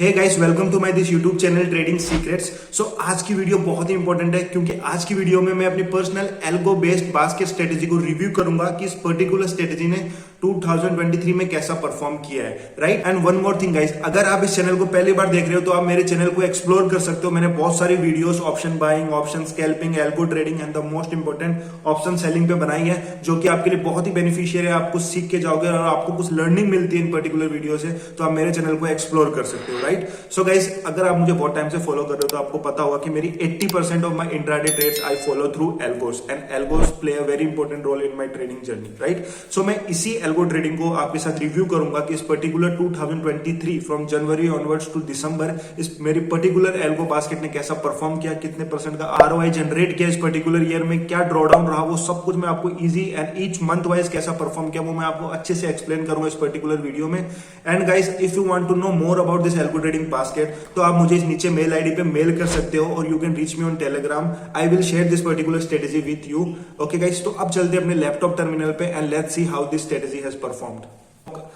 Hey guys, welcome to my this YouTube channel trading secrets. So आज की video बहुत ही important है क्योंकि आज की वीडियो में मैं अपनी personal algo based basket strategy को रिव्यू करूंगा कि इस पर्टिकुलर स्ट्रेटेजी ने 2023 में कैसा परफॉर्म किया है, right. And one more thing guys, अगर आप इस चैनल को पहली बार देख रहे हो तो आप मेरे चैनल को एक्सप्लोर कर सकते हो। मैंने बहुत सारी videos option buying, option scalping, algo trading and the most important option selling पे बनाई है, जो कि आपके लिए बहुत ही बेनिफिशियल है। आपको सीख के जाओगे और आपको कुछ लर्निंग मिलती है इन पर्टिकुलर वीडियो से, तो आप मेरे चैनल को एक्सप्लोर कर सकते हो, राइट। सो गाइस, अगर आप मुझे बहुत टाइम से फॉलो कर रहे हो तो आपको पता होगा कि मेरी 80% of my intraday trades I follow through algos and algos play a very important role in my trading journey, right. So मैं इसी एल्गो ट्रेडिंग को आपके साथ रिव्यू करूंगा कि इस particular 2023 from January onwards to December इस मेरी पर्टिकुलर एल्गो बास्केट ने कैसा परफॉर्म किया, कितने परसेंट का आरओआई जनरेट किया इस पर्टिकुलर ईयर में, क्या ड्रॉडाउन रहा, वो सब कुछ मैं आपको easy and each month wise कैसा परफॉर्म किया वो मैं आपको अच्छे से एक्सप्लेन करूंगा इस पर्टिकुलर वीडियो में। And guys, if you want to know more about this algo trading basket तो आप मुझे इस नीचे मेल आईडी पे मेल कर सकते हो और you can reach me on Telegram. I will share this particular strategy with you. Okay guys, तो अब चलते हैं अपने लैपटॉप टर्मिनल पे and let's see how this strategy has performed.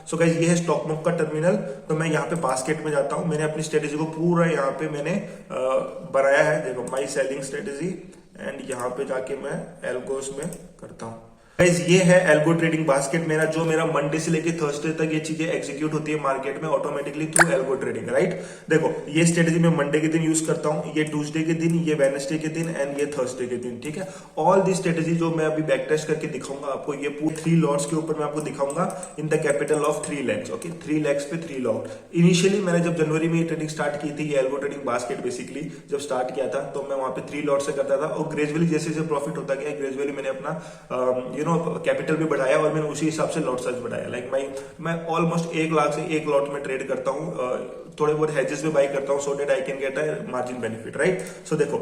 So guys, ये है स्टॉकमॉक का टर्मिनल। तो मैं यहाँ पे बास्केट में जाता हूँ। मैंने अपनी स्ट्रेटेजी को पूरा यहाँ पे मैंने बनाया है, देखो माई सेलिंग स्ट्रेटेजी, एंड यहाँ पे जाके मैं एल्गोस में करता हूँ। गाइस, ये है एल्गो ट्रेडिंग बास्केट मेरा, जो मेरा मंडे से लेके थर्सडे तक ये चीजें एग्जीक्यूट होती है मार्केट में automatically through algo trading, right. देखो, ये स्ट्रेटेजी मैं मंडे के दिन यूज करता हूँ, ये ट्यूसडे के दिन, ये वेडनेसडे के दिन एंड ये थर्सडे के दिन, ठीक है। ऑल दी स्ट्रेटेजी जो मैं अभी बैक टेस्ट करके दिखाऊंगा आपको, ये पूरे 3 लॉट्स के ऊपर मैं आपको दिखाऊंगा in the capital of 3 lakhs। Okay, 3 lakhs पे 3 लॉट। इनिशियली मैंने जब जनवरी में ट्रेडिंग स्टार्ट की थी, ये एल्गो ट्रेडिंग बास्केट बेसिकली जब स्टार्ट किया था तो मैं वहां पे 3 लॉट से करता था और ग्रेजुअली जैसे जैसे प्रॉफिट होता गया, ग्रेजुअली मैंने अपना कैपिटल बढ़ाया और मैंने उसी हिसाब से लॉट साइज बढ़ाया। मैं ऑलमोस्ट 1 लाख से 1 लॉट में ट्रेड करता हूँ। थोड़े बहुत हेजेस में बाई करता हूँ so that I can get a margin benefit, right. So देखो,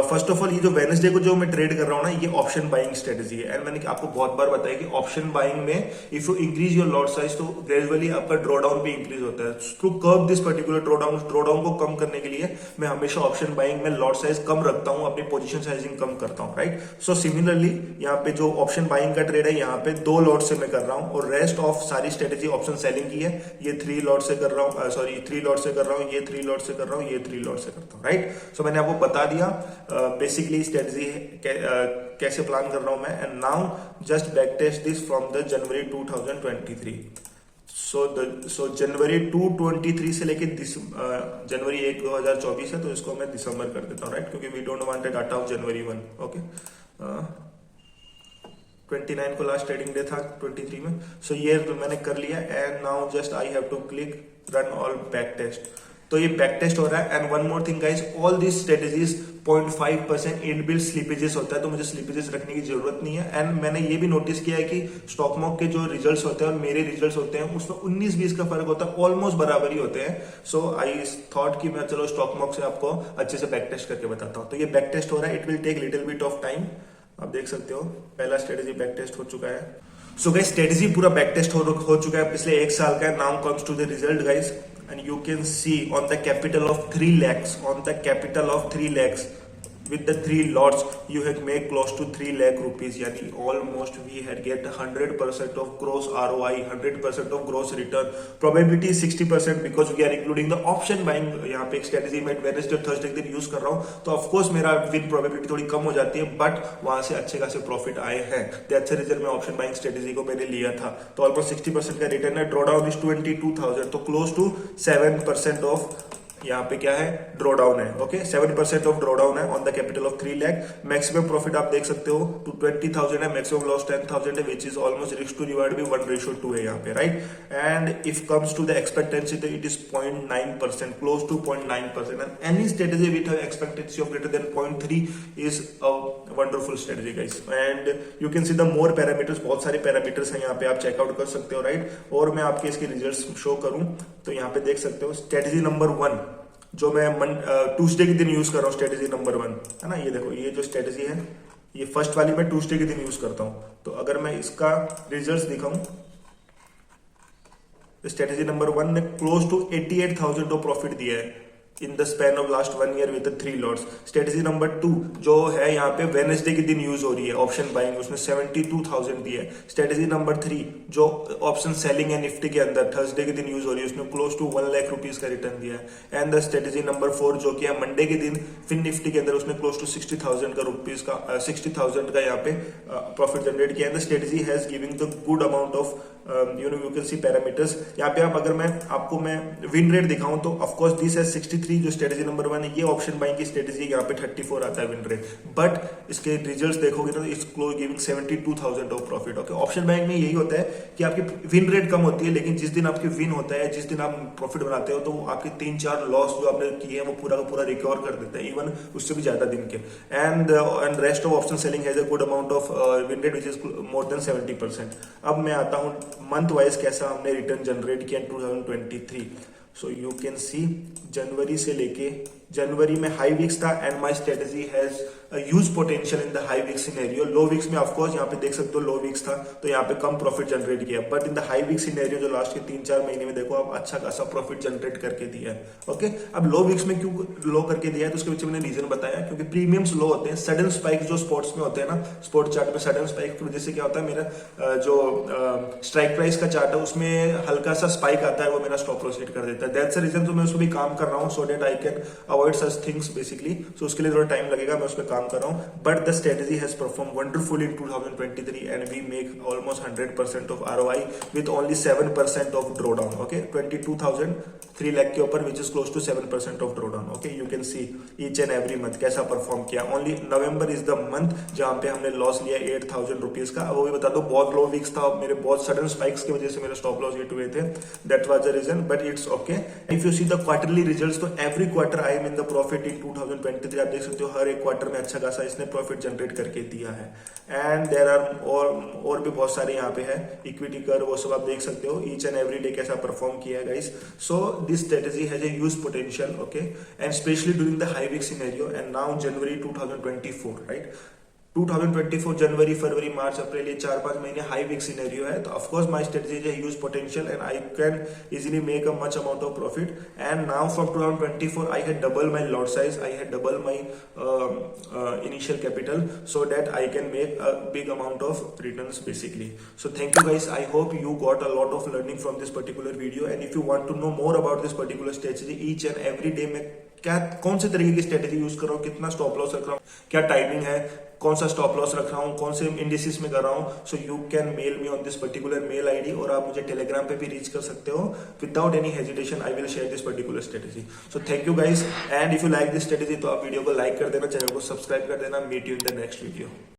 फर्स्ट ऑफ ऑल ये जो वेडनेसडे को जो मैं ट्रेड कर रहा हूँ ना, ये ऑप्शन बाइंग स्ट्रेटेजी है। एंड मैंने आपको बहुत बार बताया कि ऑप्शन बाइंग में if you increase your lot size तो ग्रेजुअली आपका ड्रॉडाउन भी इंक्रीज होता है। To curb this particular drawdown को कम करने के लिए मैं हमेशा ऑप्शन बाइंग में लॉट साइज कम रखता हूँ, अपनी पोजिशन साइजिंग कम करता हूँ, राइट। सो सिमिलरली यहाँ पे जो ऑप्शन बाइंग का ट्रेड है, यहाँ पे 2 लॉट से मैं कर रहा हूँ और रेस्ट ऑफ सारी स्ट्रेटेजी ऑप्शन सेलिंग की है। ये 3 लॉट से कर रहा हूँ, सॉरी 3 लॉट से कर रहा हूँ, ये 3 लॉट से कर रहा हूँ, ये 3 लॉट से करता हूँ, राइट। सो मैंने आपको बता दिया बेसिकली स्ट्रेटेजी कैसे प्लान कर रहा हूं मैं। And now just back test this from the January 2023। So जनवरी 2023 से लेके जनवरी 1 2024 है, तो इसको मैं दिसंबर कर देता हूँ, राइट, क्योंकि we don't want a data of January 1। Okay, 29 को लास्ट ट्रेडिंग डे था 23 में। सो ये तो मैंने कर लिया and now just I have to click run all back test. तो ये बैक टेस्ट हो रहा है। And one more thing guys, all this strategies 0.5% inbuilt slippages होता है, तो मुझे स्लिपेजेस रखने की जरूरत नहीं है। एंड मैंने ये भी नोटिस किया है कि स्टॉकमॉक के जो रिजल्ट्स होते हैं और मेरे रिजल्ट्स होते हैं उसमें 19-20 का फर्क होता है, ऑलमोस्ट बराबर ही होते हैं। सो आई थॉट कि मैं चलो स्टॉकमॉक से आपको अच्छे से बैक टेस्ट करके बताता हूँ। तो ये बैक टेस्ट हो रहा है, it will take little bit of time. आप देख सकते हो पहला स्ट्रेटेजी बैक टेस्ट हो चुका है। सो गाइस, स्ट्रेटेजी पूरा बैक टेस्ट हो चुका है, पिछले 1 साल का। Now comes to the result guys, and you can see on the capital of 3 lakhs, on the capital of 3 lakhs with the 3 lots you had made close to 3 lakh rupees, yani almost we had get 100% of gross ROI, 100% of gross return, probability 60% because we are including the option buying। यहाँ पे एक strategy में Wednesday Thursday के दिन use कर रहा हूँ, तो ऑफकोर्स मेरा विन प्रोबेबिलिटी थोड़ी कम हो जाती है, बट वहां से अच्छे खासे प्रॉफिट आए हैं। दैट्स द रीजन मैं ऑप्शन बाइंग स्ट्रेटेजी को मैंने लिया था। तो ऑलमोस्ट 60% का रिटर्न है। ड्रॉडाउन इज 22,000, तो क्लोज टू 7% ऑफ यहाँ पे क्या है, ड्रॉडाउन है। ओके, 7% ऑफ ड्रॉडाउन है on the capital of 3 lakh. Maximum profit आप देख सकते हो टू 20,000 है, मैक्सिमम लॉस 10,000 है, which is almost risk to reward भी 1:2 है यहाँ पे, right. And if comes to the expectancy तो it is 0.9%, close to 0.9%। And any strategy with expectancy of greater than 0.3 is a wonderful strategy guys. And you can see the more parameters, बहुत सारे parameters हैं यहाँ पे, आप checkout कर सकते हो, राइट। और मैं आपके इसके रिजल्ट्स शो करूं तो यहाँ पे देख सकते हो स्ट्रेटेजी नंबर 1 जो मैं ट्यूसडे के दिन यूज कर रहा हूँ, स्ट्रेटेजी नंबर 1 है ना। ये देखो, ये जो स्ट्रेटेजी है, ये फर्स्ट वाली मैं ट्यूसडे के दिन यूज करता हूँ। तो अगर मैं इसका रिजल्ट्स दिखाऊं, स्ट्रेटेजी नंबर 1 ने क्लोज टू 88,000 प्रॉफिट दिया है। In the span of last 1 year with 3 lots. Strategy number 2 जो है यहाँ पे वेडनेसडे के दिन यूज हो रही है ऑप्शन बाइंग, उसने 72,000 दिया है। स्ट्रेटेजी नंबर 3 जो ऑप्शन सेलिंग है निफ्टी के अंदर थर्सडे के दिन यूज हो रही है, उसने क्लोज टू 1 लाख रुपीज का रिटर्न दिया है। एंड द स्ट्रेटेजी नंबर 4 जो कि है मंडे के दिन फिन निफ्टी के अंदर, उसने क्लोज टू 60,000 का रुपीज का 60,000 का यहाँ पे प्रॉफिट जनरेट किया है। The strategy has giving the good amount of you can C parameters. यहाँ पे आप अगर मैं आपको विन रेट दिखाऊं तो ऑफकोर्स दिस है 63 जो स्ट्रेटेजी नंबर 1 है, ये ऑप्शन बाइंग की स्ट्रेटेजी यहाँ पे 34 आता है विन रेट, बट इसके रिजल्ट्स देखोगे तो it's close giving 72,000 of profit. Okay, option buying में यही होता है कि आपकी विन रेट कम होती है, लेकिन जिस दिन आपकी विन होता है, जिस दिन आप प्रॉफिट बनाते हो, तो आपके 3-4 लॉस जो आपने किए हैं वो पूरा का पूरा रिकवर कर देता है, इवन उससे भी ज्यादा दिन के। And rest of option selling has a good amount of win rate which is more than 70%। अब मैं आता हूँ मंथ वाइज कैसा हमने रिटर्न जनरेट किया 2023। सो यू कैन सी जनवरी से लेके जनवरी में हाई वीक्स था and my strategy has huge potential in the high week scenario. Low weeks में ऑफकोर्स यहाँ पे देख सकते हो लो वीक्स था तो यहाँ पे कम प्रॉफिट जनरेट किया, but in the high week scenario जो लास्ट के 3-4 महीने में देखो आप अच्छा खासा प्रॉफिट जनरेट करके दिया है। ओके, अब लो वीक्स में क्यों लो करके दिया है तो उसके पीछे मैंने रीजन बताया, क्योंकि प्रीमियम्स लो होते हैं, सडन स्पाइक जो स्पोर्ट्स में होते हैं ना, स्पोर्ट्स चार्ट में सडन स्पाइक की वजह से क्या होता है, मेरा जो स्ट्राइक प्राइस का चार्ट है उसमें हल्का सा स्पाइक आता है, वो मेरा स्टॉप लॉस हिट कर देता है। दैट्स द रीजन तो मैं उसको भी काम कर रहा हूँ so that I can avoid such things basically. So उसके लिए थोड़ा टाइम लगेगा, मैं उस पर काम कर रहा हूँ, but the strategy has performed wonderfully in 2023 and we make almost 100% of ROI with only 7% of drawdown. Okay, 22,000 3 lakh के ऊपर which is close to 7% of drawdown. Okay, you can see each and every month कैसा perform किया। Only November is the month जहाँ पे हमने loss लिया 8,000 rupees का। वो भी बता दो बहुत लो वीक्स था, मेरे बहुत सडन स्पाइक्स की वजह से मेरे स्टॉप लॉस हिट हुए थे, that was the reason, but it's okay. If you see the quarterly results तो every quarter I am in the profit in 2023। आप देख सकते हो हर एक क्वार्टर में अच्छा खासा इसने प्रॉफिट जनरेट करके दिया है। एंड देयर आर और भी बहुत सारे यहाँ पे है इक्विटी कर, वो सब आप देख सकते हो ईच एंड एवरी डे कैसा परफॉर्म किया है guys. So this strategy has a huge potential, okay, and especially during the high week scenario. And now January 2024, right, 2024 जनवरी फरवरी मार्च अप्रैल ये 4-5 महीने हाई वीक सिनेरियो है, तो of course my strategy is huge potential and I can easily make a much amount of profit. And now from 2024 I had double my lot size, I had double my initial capital so that I can make a big amount of returns basically. So thank you guys, I hope you got a lot of learning from this particular video and if you want to know more about this particular strategy each and every day में क्या कौन से तरीके की strategy use कर रहा हूँ, कितना स्टॉप लॉस रख रहा हूँ, क्या टाइमिंग है, कौन सा स्टॉप लॉस रख रहा हूँ, कौन से इंडिसेस में कर रहा हूँ, so you can mail me on this particular mail ID और आप मुझे टेलीग्राम पे भी रीच कर सकते हो। Without any hesitation I will share this particular strategy. So thank you guys, and if you like this strategy तो आप वीडियो को लाइक कर देना, चैनल को सब्सक्राइब कर देना। Meet you in the next video.